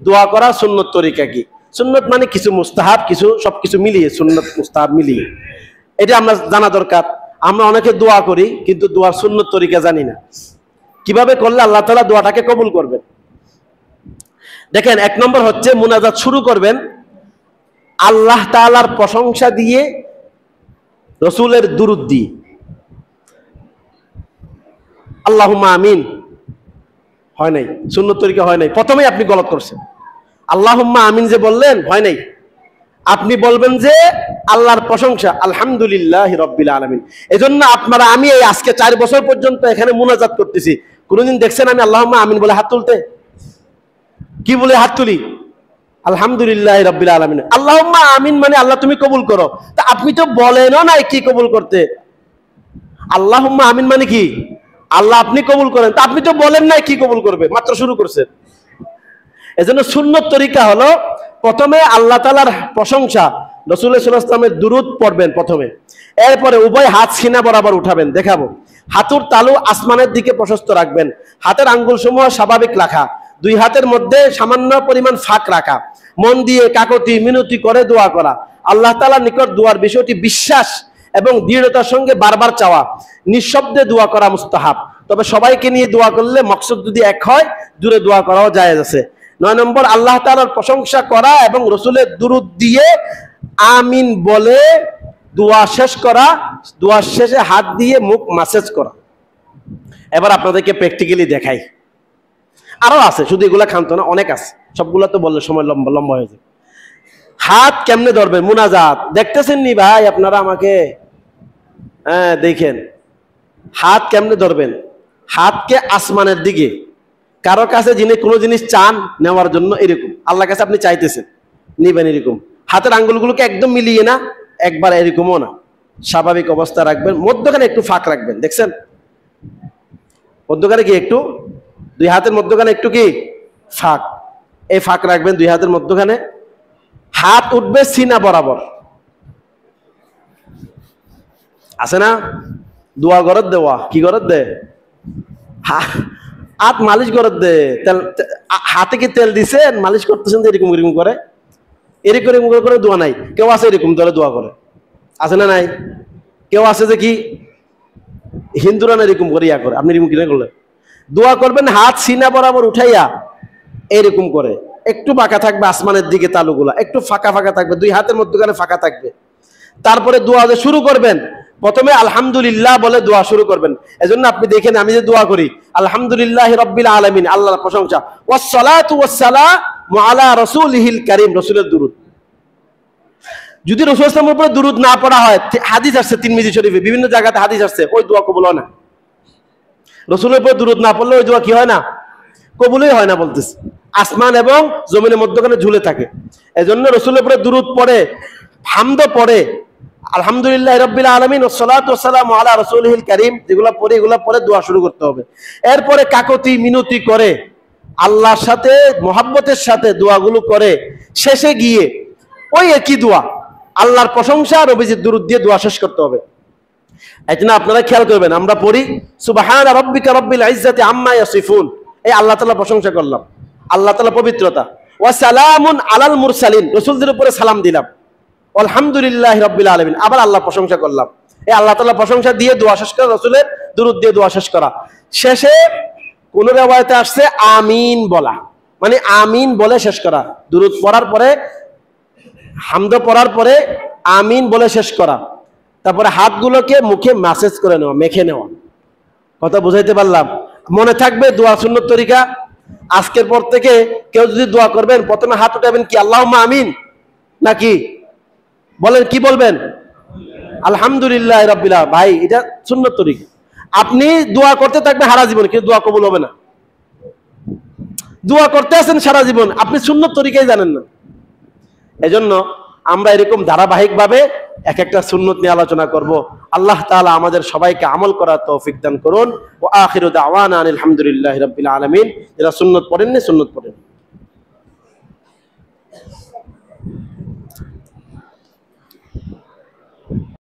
দোয়া করা সুন্নত তরিকা কি? সুন্নত মানে কিছু মুস্তাহাব, কিছু সবকিছু মিলিয়ে সুন্নত মুস্তাহাব মিলিয়ে, এটা আমরা জানা দরকার। আমরা অনেকে দোয়া করি কিন্তু দোয়ার সুন্নত তরিকা জানি না, কিভাবে করলে আল্লাহ তাআলা দোয়াটাকে কবুল করবেন। দেখেন, 1 নম্বর হচ্ছে মুনাজাত শুরু করবেন আল্লাহ তাআলার প্রশংসা দিয়ে, রসুলের দুরূদ দিয়ে। আল্লাহুম্মা আমিন হয় নাই, সুন্নত তরিকা হয় নাই, প্রথমেই আপনি গলত করছেন। আল্লাহুম্মা আমিন যে বললেন হয় নাই, আপনি বলবেন যে আল্লাহর প্রশংসা, আলহামদুলিল্লাহি রাব্বিল আলামিন। এজন্য আপনারা, আমি এই আজকে 4 বছর পর্যন্ত এখানে মুনাজাত করতেছি, কোনদিন দেখছেন আমি আল্লাহুম্মা আমিন বলে হাত তুলতে? কি বলে হাত তুলি? আলহামদুলিল্লাহি রাব্বিল আলামিন। আল্লাহুম্মা আমিন মানে আল্লাহ তুমি কবুল করো। তা আপনি তো বলেনও নাই কি কবুল করতে। আল্লাহুম্মা আমিন মানে কি? আল্লাহ আপনি কবুল করেন। তা আপনি তো বলেন নাই কি কবুল করবে, মাত্র শুরু করছেন। এজন্য সুন্নত তরিকা হলো প্রথমে আল্লাহ তাআলার প্রশংসা, রাসূলুল্লাহ সাল্লাল্লাহু আলাইহি ওয়াসাল্লামের দুরূদ পড়বেন প্রথমে, এরপরে উভয় হাত সিনা বরাবর উঠাবেন, দেখাবো। হাঁটুর তালু আসমানের দিকে প্রশস্ত রাখবেন, হাতের আঙ্গুল সমূহ স্বাভাবিক রাখা, 2 হাতের মধ্যে সামান্য পরিমাণ ফাঁক রাখা, মন দিয়ে কাকতি মিনতি করে দোয়া করা, আল্লাহ তাআলার নিকট দোয়ার বিষয়টি বিশ্বাস এবং দৃঢ়তার সঙ্গে বারবার চাওয়া, নিঃশব্দে দোয়া করা মুস্তাহাব। তবে সবাইকে নিয়ে দোয়া করলে মকসদ যদি এক হয়, দূরে দোয়া করাও জায়েজ আছে। 9 নম্বর আল্লাহ তাআলার প্রশংসা করা এবং রসুলের দুরূদ দিয়ে আমিন বলে দোয়া শেষ করা, দোয়া শেষে হাত দিয়ে মুখ মাসাজ করা। এবার আপনাদেরকে প্র্যাকটিক্যালি দেখাই, আরো আছে, শুধু এগুলা খান্ত না, অনেক আছে, সবগুলা তো বললে সময় লম্বা লম্বা হয়ে যায়। হাত কেমনে ধরবেন? মুনাজাত দেখতেছেন নি ভাই আপনারা আমাকে? হ্যাঁ দেখেন, হাত কেমনে ধরবেন? হাতকে আসমানের দিকে, কারো কাছে যিনি কোনো জিনিস চান নেওয়ার জন্য, এরকম আল্লাহর কাছে আপনি চাইতেছেন, নিবেন এরকম। হাতের আঙ্গুলগুলোকে একদম মিলিয়ে না, একবার এরকমও না, স্বাভাবিক অবস্থা রাখবেন। মধ্যখানে একটু ফাঁক রাখবেন, দেখছেন মধ্যখানে কি একটু, 2 হাতের মধ্যখানে একটু কি ফাঁক, এই ফাঁক রাখবেন 2 হাতের মধ্যখানে। হাত উঠবে সিনা বরাবর, আছে না? দোয়া গরত দেওয়া, কি গরত দে? হাত মালিশ গরত দে। তেল হাতে কি তেল দিছেন? মালিশ করতেছেন এরকম এরকম করে, এরকম এরকম করে দোয়া নাই। কেউ আছে এরকম ধরে দোয়া করে, আছে না নাই? কেউ আছে যে কি হিন্দুরা না এরকম করে ইয়া করে, আপনি এরকম কিনে করলে দোয়া করবেন, হাত সিনা বরাবর উঠাইয়া এরকম করে, একটু বাঁকা থাকবে আসমানের দিকে, তালুগুলা একটু ফাঁকা ফাঁকা থাকবে, 2 হাতের মধ্যখানে ফাঁকা থাকবে। তারপরে দোয়া শুরু করবেন, প্রথমে আলহামদুলিল্লাহ বলে দোয়া শুরু করবেন। এজন্য আপনি দেখেন আমি যে দোয়া করি, আলহামদুলিল্লাহি রাব্বিল আলামিন, আল্লাহর প্রশংসা, ওয়াসসালাতু ওয়াসসালামু আলা রাসূলিহিল কারীম, রাসূলের দুরূদ। যদি রাসূল সাল্লাল্লাহু আলাইহি ওয়াসাল্লামের উপরে দুরূদ না পড়া হয়, হাদিস আসছে তিরমিজি শরীফে, বিভিন্ন জায়গাতে হাদিস আসছে, ওই দোয়া কবুল হয় না। রাসূলের উপরে দুরূদ না পড়লে ওই দোয়া কি হয় না? কবুলই হয় না বলতেছে। আসমান এবং জমিনের মধ্যখানে ঝুলে থাকে। এজন্য রাসূলের উপরে দুরূদ পড়ে, হামদ পড়ে, আলহামদুলিল্লাহি রাব্বিল আলামিন ওয়াসসালাতু ওয়াসসালামু আলা রাসূলিহিল কারীম, যেগুলো পড়ে এগুলো পরে দোয়া শুরু করতে হবে। এরপরে কাকতি মিনতি করে আল্লাহর সাথে মহব্বতের সাথে দোয়াগুলো করে শেষে গিয়ে ওই একই দোয়া, আল্লাহর প্রশংসা আর নবীজির দুরূদ দিয়ে দোয়া শেষ করতে হবে। এজন্য আপনারা খেয়াল করবেন, আমরা পড়ি সুবহানা রাব্বিকা রাব্বিল ইজ্জাতি আম্মা ইয়াসিফুন, এই আল্লাহ তাআলা প্রশংসা করলাম, আল্লাহ তাআলা পবিত্রতা। ওয়া সালামুন আলাল মুরসালিন, রাসূলদের উপরে সালাম দিলাম, আলহামদুলিল্লাহি রাব্বিল আলামিন, আবার আল্লাহ প্রশংসা করলাম। এই আল্লাহ তাআলা প্রশংসা দিয়ে দোয়া শেষ করা, রাসূলের দুরূদ দিয়ে দোয়া শেষ করা। শেষে কোন riwayate আসছে আমিন বলা, মানে আমিন বলে শেষ করা। দুরূদ পড়ার পরে, হামদ পড়ার পরে আমিন বলে শেষ করা। তারপরে হাতগুলোকে মুখে ম্যাসেজ করে নেওয়া, মেখে নেওয়া। কথা বুঝাইতে পারলাম? মনে থাকবে দোয়া সুন্নত তরিকা। আজকের পর থেকে কেউ যদি দোয়া করবেন, প্রথমে হাত উঠাবেন কি আল্লাহুম্মা আমিন, নাকি বলেন কি বলবেন? আলহামদুলিল্লাহ রাব্বিল আলামিন। ভাই এটা সুন্নত তরিকা। আপনি দোয়া করতে থাকবেন সারা জীবন, কিন্তু দোয়া কবুল হবে না। দোয়া করতে আছেন সারা জীবন, আপনি সুন্নত তরিকাই জানেন না। এজন্য আমরা এরকম ধারাবাহিকভাবে এক একটা সুন্নত নিয়ে আলোচনা করব। আল্লাহ তাআলা আমাদের সবাইকে আমল করার তৌফিক দান করুন। ওয়া আখিরু দাওয়ানা আলহামদুলিল্লাহি রাব্বিল আলামিন। যারা সুন্নত পড়েননি সুন্নত পড়েন।